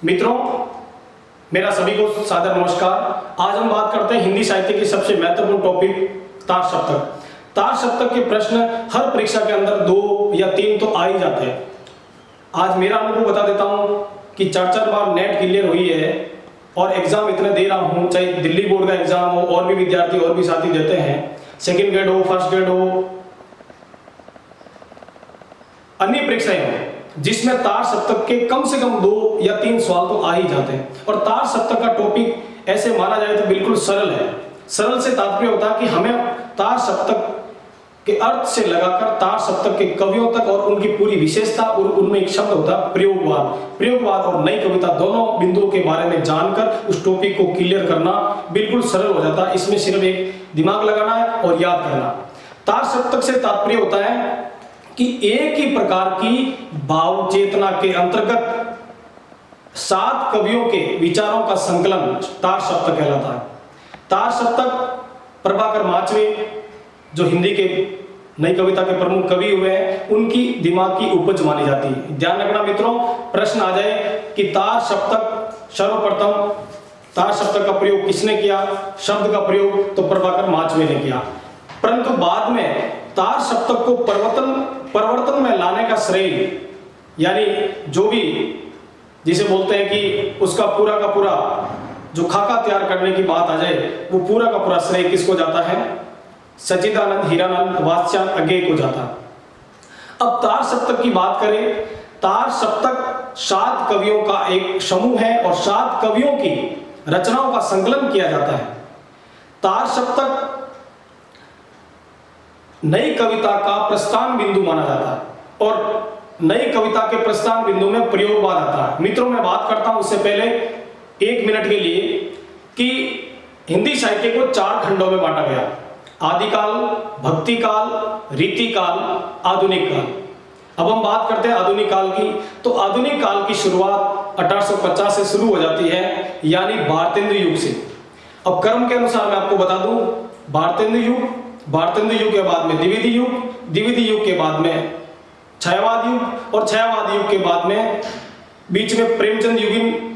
मित्रों, मेरा सभी को सादर नमस्कार। आज हम बात करते हैं हिंदी साहित्य के सबसे महत्वपूर्ण टॉपिक तार सप्तक। तार सप्तक के प्रश्न हर परीक्षा के अंदर 2 या 3 तो आ ही जाते हैं। आज मेरा अनुभव बता देता हूं कि 4-4 बार नेट क्लियर हुई है और एग्जाम इतने दे रहा हूं, चाहे दिल्ली बोर्ड का एग्जाम हो, और भी विद्यार्थी और भी साथी देते हैं, सेकेंड ग्रेड हो, फर्स्ट ग्रेड हो, अन्य परीक्षाएं हो, जिसमें तार सप्तक के कम से कम 2 या 3 सवाल तो आ ही जाते हैं। और तार सप्तक का टॉपिक ऐसे माना जाए तो बिल्कुल सरल है। सरल से तात्पर्य होता है कि हमें तार सप्तक के अर्थ से लगाकर तार सप्तक के कवियों तक और उनकी पूरी विशेषता, और उनमें एक शब्द होता है प्रयोगवाद और नई कविता, दोनों बिंदुओं के बारे में जानकर उस टॉपिक को क्लियर करना बिल्कुल सरल हो जाता है। इसमें सिर्फ एक दिमाग लगाना है और याद करना। तार सप्तक से तात्पर्य होता है कि एक ही प्रकार की भाव चेतना के अंतर्गत 7 कवियों के विचारों का संकलन तार सप्तक कहलाता है। तार सप्तक प्रभाकर माचवे, जो हिंदी के नई कविता के प्रमुख कवि हुए हैं, उनकी दिमाग की उपज मानी जाती है। ध्यान रखना मित्रों, प्रश्न आ जाए कि तार सप्तक सर्वप्रथम तार सप्तक का प्रयोग किसने किया, शब्द का प्रयोग तो प्रभाकर माचवे ने किया, परंतु बाद में तार सप्तक को परिवर्तन में लाने का श्रेय, यानी जो भी जिसे बोलते हैं कि उसका पूरा का पूरा जो खाका तैयार करने की बात आ जाए, वो पूरा का पूरा श्रेय किसको जाता है? सच्चिदानंद हीरानंद वात्स्यायन अज्ञेय को जाता। अब तार सप्तक की बात करें, तार सप्तक 7 कवियों का एक समूह है और 7 कवियों की रचनाओं का संकलन किया जाता है। तार सप्तक नई कविता का प्रस्थान बिंदु माना जाता है और नई कविता के प्रस्थान बिंदु में प्रयोगवाद आता है। मित्रों, मैं बात करता हूं उससे पहले 1 मिनट के लिए कि हिंदी साहित्य को 4 खंडों में बांटा गया: आदिकाल, भक्तिकाल, रीतिकाल, आधुनिक काल। अब हम बात करते हैं आधुनिक काल की। तो आधुनिक काल की शुरुआत 1850 से शुरू हो जाती है, यानी भारतेंदु युग से। अब क्रम के अनुसार मैं आपको बता दूं, भारतेंदु युग के बाद में द्विवेदी युग के बाद में छायावाद युग, और छायावाद युग के बाद में बीच में प्रेमचंद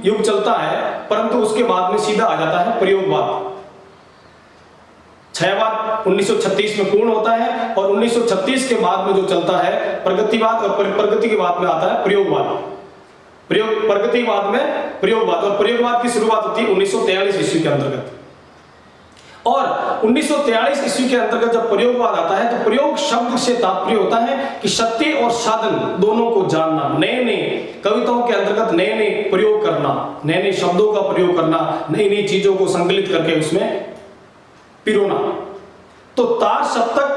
युग चलता है, परंतु उसके बाद में सीधा आ जाता है प्रयोगवाद। छायावाद 1936 में पूर्ण होता है और 1936 के बाद में जो चलता है प्रगतिवाद, और प्रगति के बाद में आता है प्रयोगवाद। प्रगतिवाद में प्रयोगवाद, और प्रयोगवाद की शुरुआत होती है 1943 ईस्वी के अंतर्गत। और 1943 ईस्वी के अंतर्गत जब प्रयोगवाद आता है तो प्रयोग शब्द से तात्पर्य होता है कि सत्य और साधन दोनों को जानना, नए नए कविताओं के अंतर्गत नए नए प्रयोग करना, नए नए शब्दों का प्रयोग करना, नई नई चीजों को संकलित करके उसमें पिरोना। तो तार सप्तक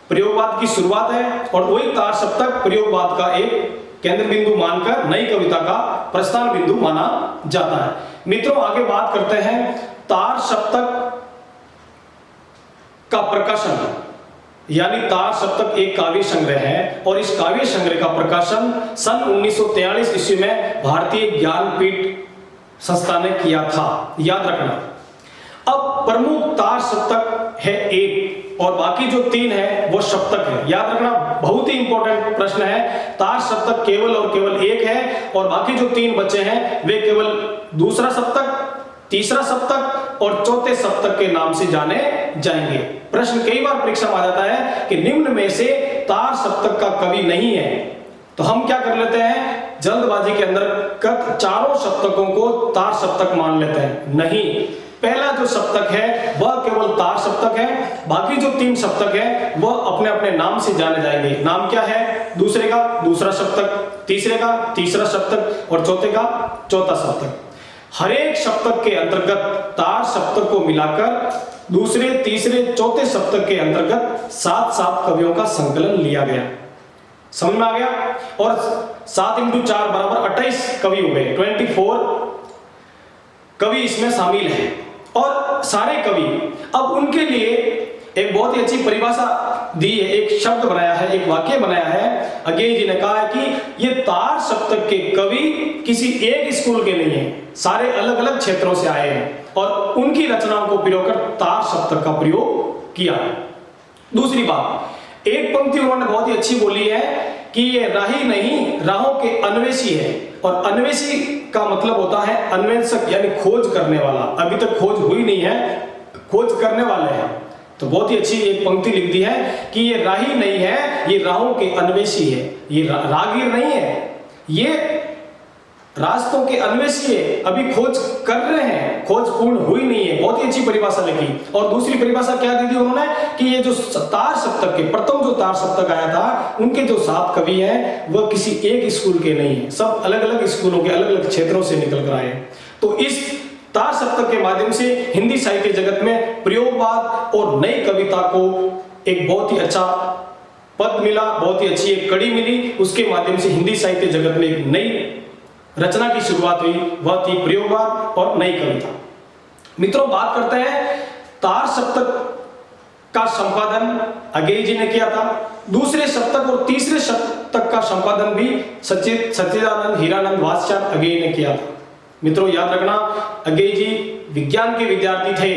प्रयोगवाद की शुरुआत है और वही तार सप्तक प्रयोगवाद का एक केंद्र बिंदु मानकर नई कविता का प्रस्थान बिंदु माना जाता है। मित्रों, आगे बात करते हैं तार सप्तक का प्रकाशन, यानी तार सप्तक एक काव्य संग्रह है और इस काव्य संग्रह का प्रकाशन सन 1943 ईस्वी में भारतीय ज्ञानपीठ संस्था ने किया था। याद रखना। अब प्रमुख तार सप्तक है 1 और बाकी जो 3 है वो सप्तक है। याद रखना, बहुत ही इंपॉर्टेंट प्रश्न है। तार सप्तक केवल और केवल 1 है और बाकी जो 3 बचे हैं वे केवल दूसरा सप्तक, तीसरा सप्तक और चौथे सप्तक के नाम से जाने जाएंगे। प्रश्न कई बार परीक्षा में आ जाता है कि निम्न में से तार सप्तक का कवि नहीं है, तो हम क्या कर लेते हैं, जल्दबाजी के अंदर चारों सप्तकों को तार सप्तक मान लेते हैं। नहीं, पहला जो सप्तक है वह केवल तार सप्तक है, बाकी जो 3 सप्तक है वह अपने अपने नाम से जाने जाएंगे। नाम क्या है? दूसरे का दूसरा सप्तक, तीसरे का तीसरा सप्तक और चौथे का चौथा सप्तक। हर एक सप्तक के अंतर्गत तार सप्तक को मिलाकर दूसरे, तीसरे, चौथे सप्तक के अंतर्गत 7 कवियों का संकलन लिया गया। समझ में आ गया? और 7 × 4 बराबर 28 कवि हो गए। 24 कवि इसमें शामिल हैं और सारे कवि अब उनके लिए एक बहुत ही अच्छी परिभाषा दी है, एक शब्द बनाया है, एक वाक्य बनाया है। अज्ञेय जी ने कहा है कि ये तार सप्तक के कवि किसी एक स्कूल के नहीं है, सारे अलग अलग क्षेत्रों से आए हैं और उनकी रचनाओं को पिरोकर तार सप्तक का प्रयोग किया। दूसरी बात, एक पंक्ति उन्होंने बहुत ही अच्छी बोली है कि ये राही नहीं राहों के अन्वेषी है। और अन्वेषी का मतलब होता है अन्वेषक यानी खोज करने वाला। अभी तक खोज हुई नहीं है, खोज करने वाले हैं। तो बहुत ही अच्छी एक पंक्ति लिख दी है कि ये राही नहीं है, ये राहों के अन्वेषी है। ये राहगीर नहीं है, ये रास्तों के अन्वेषी है, अभी खोज कर रहे हैं, खोज पूर्ण हुई नहीं है। बहुत ही अच्छी परिभाषा लिखी। और दूसरी परिभाषा क्या दी थी उन्होंने कि ये जो तार सप्तक के प्रथम जो तार सप्तक आया था, उनके जो 7 कवि हैं वह किसी एक स्कूल के नहीं है, सब अलग अलग स्कूलों के अलग अलग क्षेत्रों से निकल कर आए। तो इस तार सप्तक के माध्यम से हिंदी साहित्य जगत में प्रयोगवाद और नई कविता को एक बहुत ही अच्छा पद मिला, बहुत ही अच्छी एक कड़ी मिली। उसके माध्यम से हिंदी साहित्य जगत में एक नई रचना की शुरुआत हुई, वह थी प्रयोगवाद और नई कविता। मित्रों, बात करते हैं तार सप्तक का संपादन अगेय जी ने किया था। दूसरे सप्तक और तीसरे सप्तक का संपादन भी सच्चिदानंद हीरानंद वात्स्यायन अगेय ने किया था। मित्रों, याद रखना, अगेय जी विज्ञान के विद्यार्थी थे।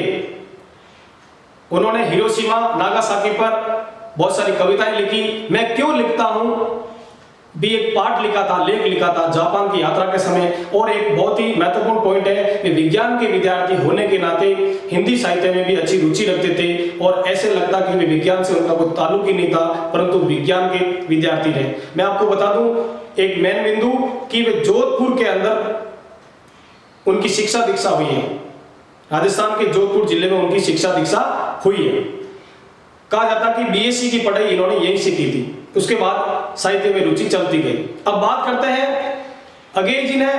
उन्होंने हिरोशिमा नागासाकी पर बहुत सारी कविताएं लिखी। मैं क्यों लिखता हूं भी एक पाठ लिखा था, लेख लिखा था जापान की यात्रा के समय। और एक बहुत ही महत्वपूर्ण पॉइंट है, वे विज्ञान के विद्यार्थी होने के नाते हिंदी साहित्य में भी अच्छी रुचि रखते थे और ऐसे लगता कि वे विज्ञान से उनका कोई ताल्लुक ही नहीं था, परंतु विज्ञान के विद्यार्थी थे। मैं आपको बता दूं एक मेन बिंदु कि वे जोधपुर के अंदर उनकी शिक्षा दीक्षा हुई है। राजस्थान के जोधपुर जिले में उनकी शिक्षा दीक्षा हुई है। कहा जाता कि बीएससी की पढ़ाई इन्होंने यहीं से की थी। उसके बाद साहित्य में रुचि चलती गई। अब बात करते हैं, अगेय जी ने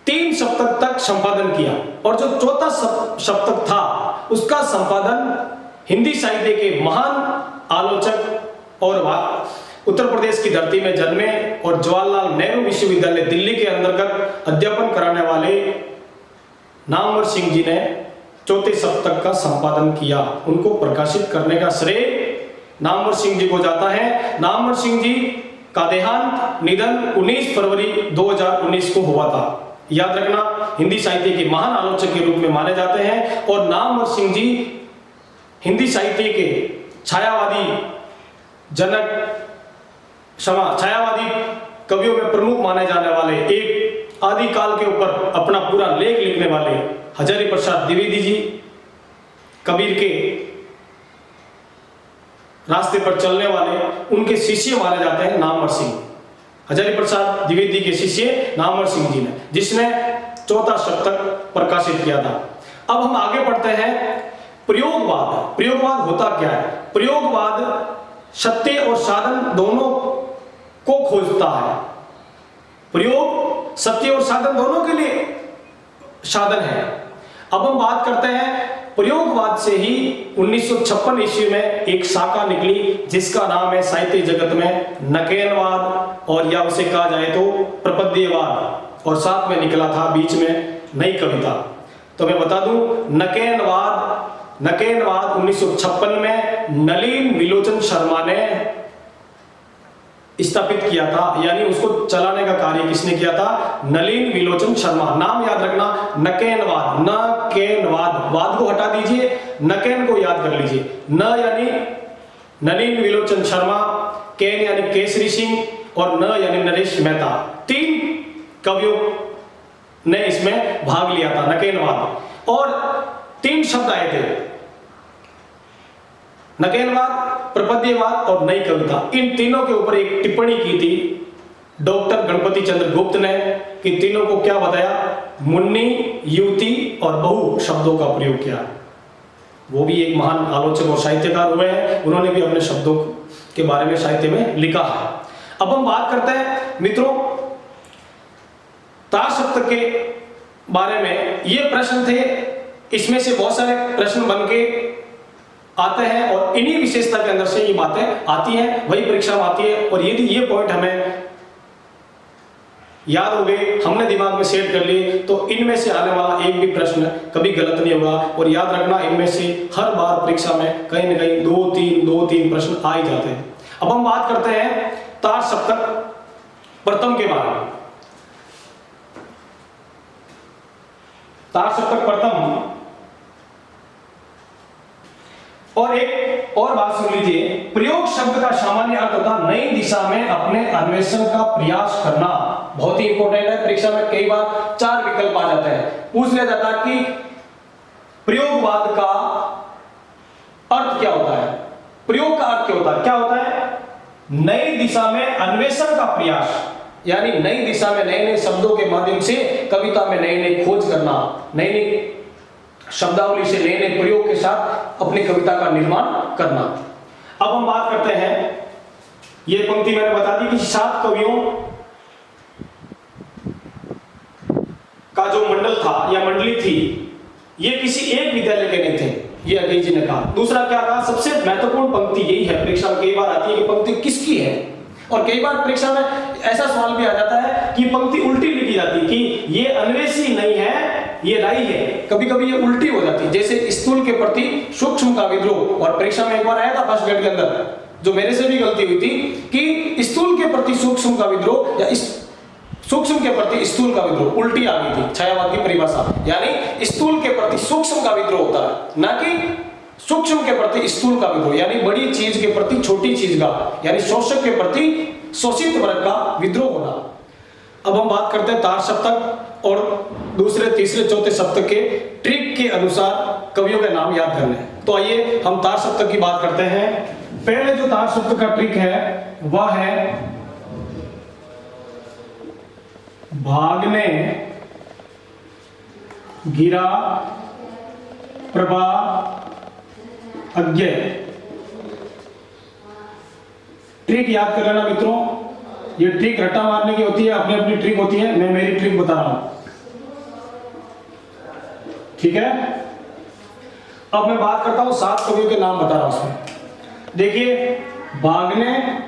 3 सप्तक तक संपादन किया और जो चौथा सप्तक था उसका संपादन हिंदी साहित्य के महान आलोचक और उत्तर प्रदेश की धरती में जन्मे और जवाहरलाल नेहरू विश्वविद्यालय दिल्ली के अंतर्गत अध्यापन कराने वाले नामवर सिंह जी ने चौथे सप्तक का संपादन किया। उनको प्रकाशित करने का श्रेय नामवर सिंह जी को जाता है। नामवर सिंह जी का देहांत निधन 19 फरवरी 2019 को हुआ था। याद रखना, हिंदी साहित्य के महान आलोचक के रूप में माने जाते हैं और नामवर सिंह जी हिंदी साहित्य के छायावादी कवियों में प्रमुख माने जाने वाले, एक आदिकाल के ऊपर अपना पूरा लेख लिखने वाले हजारी प्रसाद द्विवेदी जी, कबीर के रास्ते पर चलने वाले, उनके शिष्य माने जाते हैं नामवर सिंह। हजारी प्रसाद द्विवेदी के शिष्य नामवर सिंह जी ने, जिसने चौथा सप्तक प्रकाशित किया था। अब हम आगे बढ़ते हैं। प्रयोगवाद। प्रयोगवाद होता क्या है? प्रयोगवाद सत्य और साधन दोनों को खोजता है। प्रयोग सत्य और साधन दोनों के लिए साधन है। अब हम बात करते हैं प्रयोगवाद से ही 1956 ईस्वी में एक शाखा निकली जिसका नाम है साहित्य जगत में नकेनवाद, और या उसे कहा जाए तो प्रपद्यवाद, और साथ में निकला था बीच में नई कविता। तो मैं बता दूं, नकेनवाद 1956 में नलिन विलोचन शर्मा ने स्थापित किया था, यानी उसको चलाने का कार्य किसने किया था? नलिन विलोचन शर्मा। नाम याद रखना, नकेनवाद, नकेनवाद, वाद को हटा दीजिए, नकेन को याद कर लीजिए। न यानी नलिन विलोचन शर्मा, केन यानी केसरी सिंह और न यानी नरेश मेहता। 3 कवियों ने इसमें भाग लिया था नकेनवाद, और 3 शब्द आए थे, नकेनवाद, प्रपद्यवाद और नई कविता। इन तीनों के ऊपर एक टिप्पणी की थी डॉक्टर गणपति चंद्र गुप्त ने, कि तीनों को क्या बताया? मुन्नी, युवती और बहु शब्दों का प्रयोग किया। वो भी एक महान आलोचक और साहित्यकार हुए हैं, उन्होंने भी अपने शब्दों के बारे में साहित्य में लिखा है। अब हम बात करते हैं मित्रों तार सप्तक के बारे में। ये प्रश्न थे, इसमें से बहुत सारे प्रश्न बन के आते हैं और इन्हीं विशेषता के अंदर से ये बातें आती हैं, वही परीक्षा में आती है। और यदि ये पॉइंट हमें याद हो गए, हमने दिमाग में सेट कर लिए, तो इनमें से आने वाला एक भी प्रश्न कभी गलत नहीं होगा। और याद रखना, इनमें से हर बार परीक्षा में कहीं न कहीं 2-3 प्रश्न आ ही जाते हैं। अब हम बात करते हैं तार सप्तक प्रथम के बारे में। तार सप्तक प्रथम, और एक और बात सुन लीजिए, प्रयोग शब्द का सामान्य अर्थ होता नई दिशा में अपने अन्वेषण का प्रयास करना, बहुत ही इंपॉर्टेंट है। परीक्षा में कई बार 4 विकल्प आ जाते हैं। पूछ लिया जाता है कि प्रयोगवाद का अर्थ क्या होता है। प्रयोग का अर्थ क्या होता है? क्या होता है? नई दिशा में अन्वेषण का प्रयास, यानी नई दिशा में नए नए शब्दों के माध्यम से कविता में नई नई खोज करना, नई नई शब्दावली से नए नए प्रयोग के साथ अपनी कविता का निर्माण करना। अब हम बात करते हैं, ये पंक्ति मैंने बता दी कि 7 कवियों का जो मंडल था या मंडली थी, ये किसी एक विद्यालय के नहीं थे, ये अजय जी ने कहा। दूसरा क्या कहा? सबसे महत्वपूर्ण पंक्ति यही है, परीक्षा में कई बार आती है कि पंक्ति किसकी है, और कई बार परीक्षा में ऐसा सवाल भी आ जाता है कि पंक्ति उल्टी लिखी जाती है कि ये अन्वेषी नहीं है, ये राई है। कभी कभी ये उल्टी हो जाती है, जैसे स्थूल के प्रति सूक्ष्म का विद्रोह। और परीक्षा में एक बार आया था फर्स्ट ग्रेड के अंदर, जो मेरे से भी गलती हुई थी कि स्थूल के प्रति सूक्ष्म का विद्रोह या सूक्ष्म के प्रति स्थूल का विद्रोह, उल्टी आ गई थी छायावाद की परिभाषा। यानी स्थूल के प्रति सूक्ष्म का विद्रोह होता है, ना कि सूक्ष्म के प्रति स्थूल का विद्रोह, यानी बड़ी चीज के प्रति छोटी चीज का, यानी शोषक के प्रति शोषित वर्ग का विद्रोह होना। अब हम बात करते हैं तार सप्तक और दूसरे, तीसरे, चौथे सप्तक के ट्रिक के अनुसार कवियों के नाम याद करने। तो आइए हम तार सप्तक की बात करते हैं। पहले जो तार सप्तक का ट्रिक है वह है भागने, गिरा, प्रभा, अज्ञे। ट्रिक याद कर लेना मित्रों, ये ट्रिक रट्टा मारने की होती है, अपनी अपनी ट्रिक होती है, मैं मेरी ट्रिक बता रहा हूं, ठीक है। अब मैं बात करता हूं 7 कवियों के नाम बता रहा हूं उसमें। देखिए, भागने,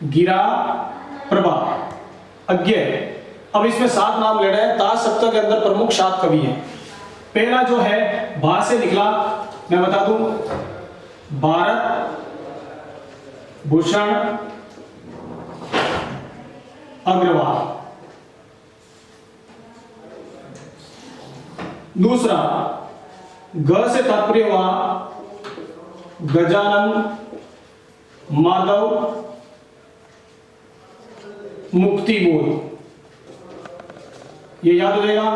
गिरा, प्रभा, अज्ञे। अब इसमें 7 नाम ले रहे हैं। तार सप्तक के अंदर प्रमुख 7 कवि हैं। पहला जो है भा से निकला, मैं बता दूं, भारत भूषण अग्रवाल। दूसरा, ग से तात्पर्य हुआ गजानन माधव मुक्ति बोध, ये याद हो जाएगा।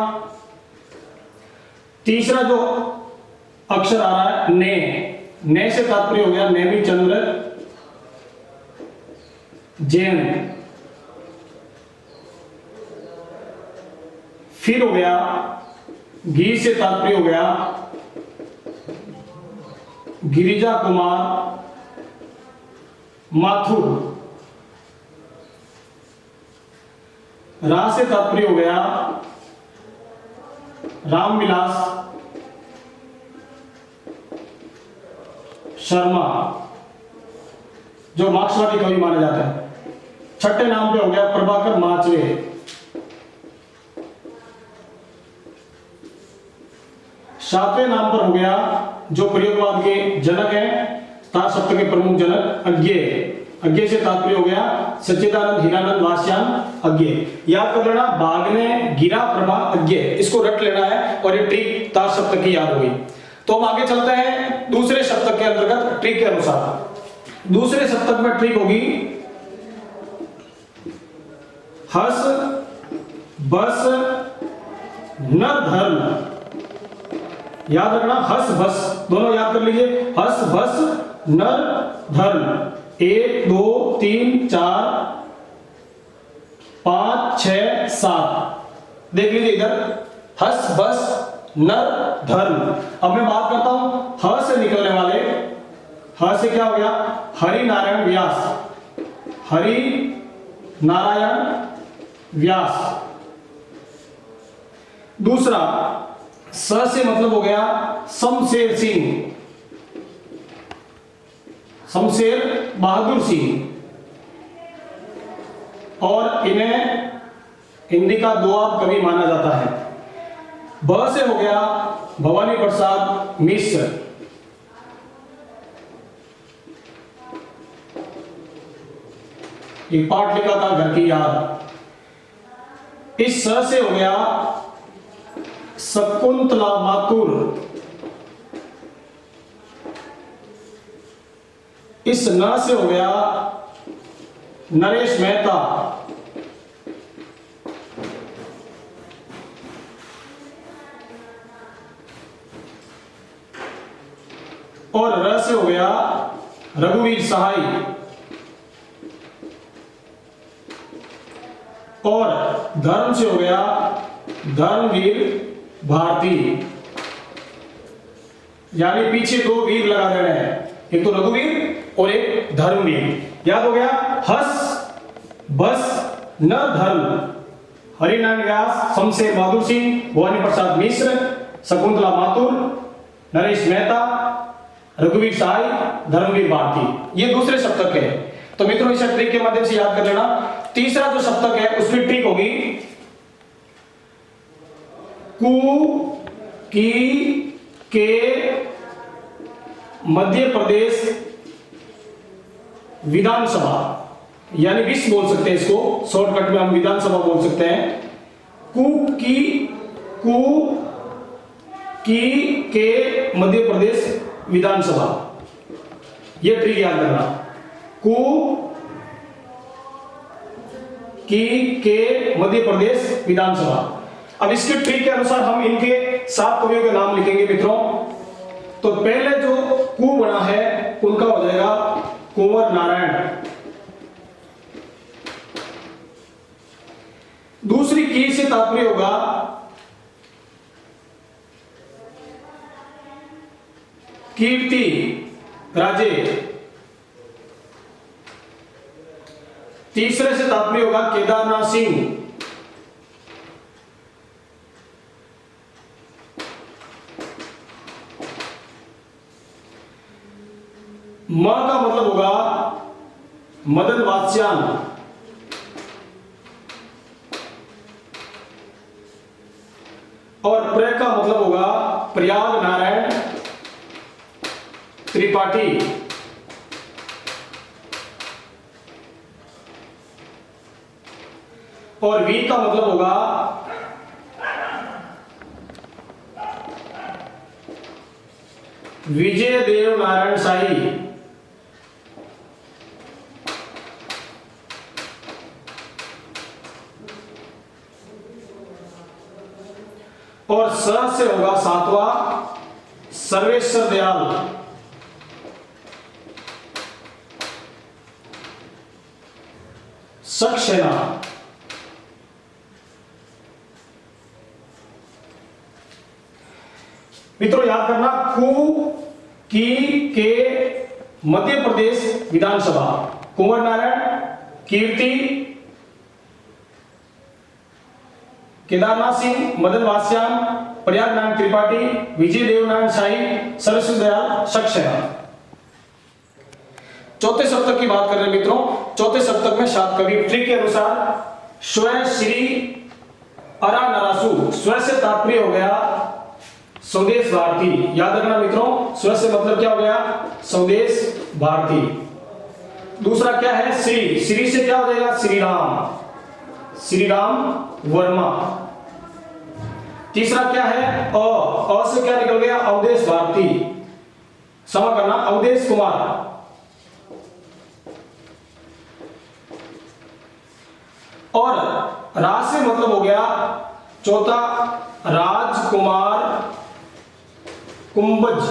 तीसरा जो अक्षर आ रहा है ने, ने से तात्पर्य हो गया नेमी चंद्र जैन। फिर हो गया गी से तात्पर्य हो गया गिरिजा कुमार माथुर। रा से तात्पर्य हो गया रामविलास शर्मा, जो मार्क्सवादी कवि माने जाते हैं। छठे नाम पे हो गया प्रभाकर माचवे। सातवें नाम पर हो गया जो प्रयोगवाद के जनक हैं, तार सप्तक के प्रमुख जनक, अज्ञे। अज्ञे से तात्पर्य हो गया सच्चिदानंद हीरानंद वास्यान अज्ञे। याद कर लेना, भागने, गिरा, प्रभा, अज्ञे, इसको रट लेना है और ये ट्रिक तार सप्तक की याद होगी। तो हम आगे चलते हैं दूसरे सप्तक के अंतर्गत ट्रिक के अनुसार। दूसरे सप्तक में ट्रिक होगी हस बस नर धर्म। याद रखना, हस बस दोनों याद कर लीजिए, हस बस नर धर्म। 1 2 3 4 5 6 7 देख लीजिए इधर, हस बस नर धर्म। अब मैं बात करता हूं ह से निकलने वाले, ह से क्या हो गया हरि नारायण व्यास, हरि नारायण व्यास। दूसरा स से मतलब हो गया शमशेर सिंह, शमशेर बहादुर सिंह। और इन्हें हिंदी का दोआब कवि माना जाता है। ब से हो गया भवानी प्रसाद मिश्र, एक पाठ लिखा था घर की याद। इस स से हो गया शकुंतला माथुर। इस न से हो गया नरेश मेहता। और र से हो गया रघुवीर सहाय और धर्म से हो गया धर्मवीर भारती, यानी पीछे दो वीर लगा देने हैं, एक तो रघुवीर और एक धर्मवीर। याद हो गया। हस बस न धर्म, हरिनारायण व्यास, शमशेर बहादुर सिंह, भवानी प्रसाद मिश्र, शकुंतला माथुर, नरेश मेहता, रघुवीर सहाय, धर्मवीर भारती, ये दूसरे सप्तक है। तो मित्रों इस ट्रिक के माध्यम से याद कर लेना। तीसरा जो सप्तक है उसकी ट्रिक होगी कु की के मध्य प्रदेश विधानसभा, यानी विस बोल सकते हैं इसको, शॉर्टकट में हम विधानसभा बोल सकते हैं। कु की के मध्य प्रदेश विधानसभा, यह ट्रिक याद करना। कु की के मध्य प्रदेश विधानसभा। अब इसके ट्रिक के अनुसार हम इनके 7 कवियों के नाम लिखेंगे मित्रों। तो पहले जो कु बना है उनका हो जाएगा कुंवर नारायण। दूसरी की से तात्पर्य होगा कीर्ति राजे। तीसरे से तात्पर्य होगा केदारनाथ सिंह। म का मतलब होगा मदन वात्स्यायन। और प्र का मतलब होगा प्रयाग नारायण त्रिपाठी। और वी का मतलब होगा विजय देव नारायण शाही। और स से होगा 7वां सर्वेश्वर दयाल। सक्सेना। मित्रों याद करना, कु की के मध्य प्रदेश विधानसभा, कुंवर नारायण, कीर्ति, केदारनाथ सिंह, मदन वात्स्यायन, प्रयाग नारायण त्रिपाठी, विजय देव नारायण शाही, सरस्वती दयाल, सक्सेना। चौथे सप्तक की बात कर रहे हैं मित्रों। चौथे सप्तक में 7 कवि। ट्रिक के अनुसार स्व श्री अरा नरासु, स्व से तात्पर्य हो गया स्वदेश भारती। याद रखना मित्रों, स्व से मतलब क्या हो गया स्वदेश भारती। दूसरा क्या है श्री, श्री से क्या हो जाएगा श्री राम, श्री राम वर्मा। तीसरा क्या है अ से क्या निकल गया अवधेश भारती, क्षमा करना अवधेश कुमार। और राज से मतलब हो गया चौथा राजकुमार कुंभज।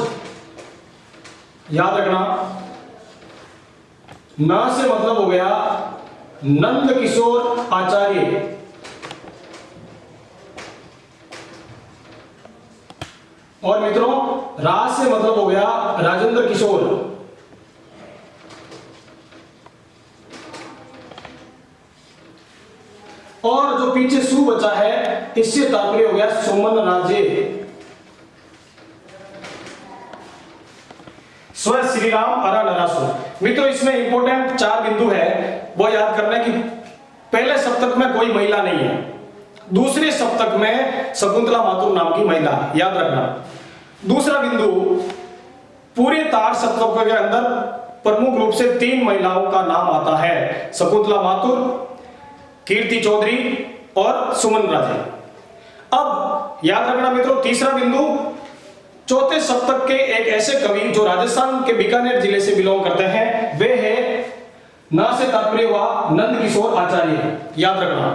याद रखना। न से मतलब हो गया नंद किशोर आचार्य। और मित्रों राज से मतलब हो गया राजेंद्र किशोर। और जो पीछे सु बचा है इससे तात्पर्य हो गया सुमन राजे। स्व श्री राम अरा नरासु। मित्रों इसमें इंपॉर्टेंट 4 बिंदु है, वो याद करना है कि पहले सप्तक में कोई महिला नहीं है, दूसरे सप्तक में शकुंतला माथुर नाम की महिला, याद रखना। दूसरा बिंदु, पूरे तार सप्तक के अंदर प्रमुख रूप से 3 महिलाओं का नाम आता है, शकुंतला माथुर, कीर्ति चौधरी और सुमन राजे। अब याद रखना मित्रों तीसरा बिंदु, चौथे सप्तक के एक ऐसे कवि जो राजस्थान के बीकानेर जिले से बिलोंग करते हैं, वे है न से तात्पर्य हुआ नंद किशोर आचार्य। याद रखना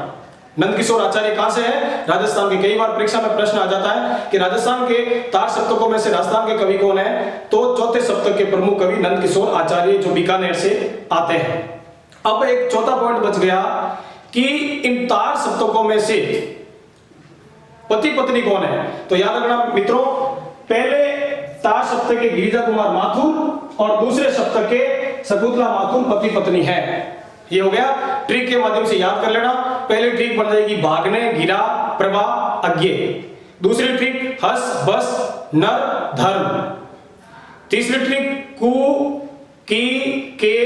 नंदकिशोर आचार्य कहां से है? राजस्थान के। कई बार परीक्षा में प्रश्न आ जाता है कि राजस्थान के तार सप्तकों में से राजस्थान के कवि कौन है, तो चौथे सप्तक के प्रमुख कवि नंदकिशोर आचार्य जो बीकानेर से आते हैं। अब एक चौथा पॉइंट बच गया कि इन तार सप्तकों में से पति पत्नी कौन है। तो याद रखना मित्रों, पहले तार सप्तक के गिरिजा कुमार माथुर और दूसरे सप्तक के शकुंतला माथुर पति पत्नी है। ये हो गया, ट्रिक के माध्यम से याद कर लेना। पहली ट्रिक बन जाएगी भागने, गिरा, प्रभा, अज्ञे। दूसरी ट्रिक हस, बस, नर, धर्म। तीसरी ट्रिक कु, की, के,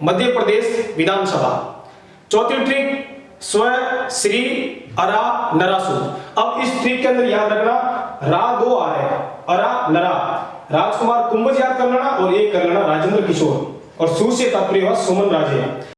मध्य प्रदेश विधानसभा। चौथी ट्रिक स्व, श्री, अरा, नरासु। अब इस ट्रिक के अंदर याद रखना रा 2 आ रहे हैं, अरा, नरा। राजकुमार कुंभज याद कर लेना और एक कर लेना राजेंद्र किशोर, और सु से तात्पर्य हुआ सुमन राजे।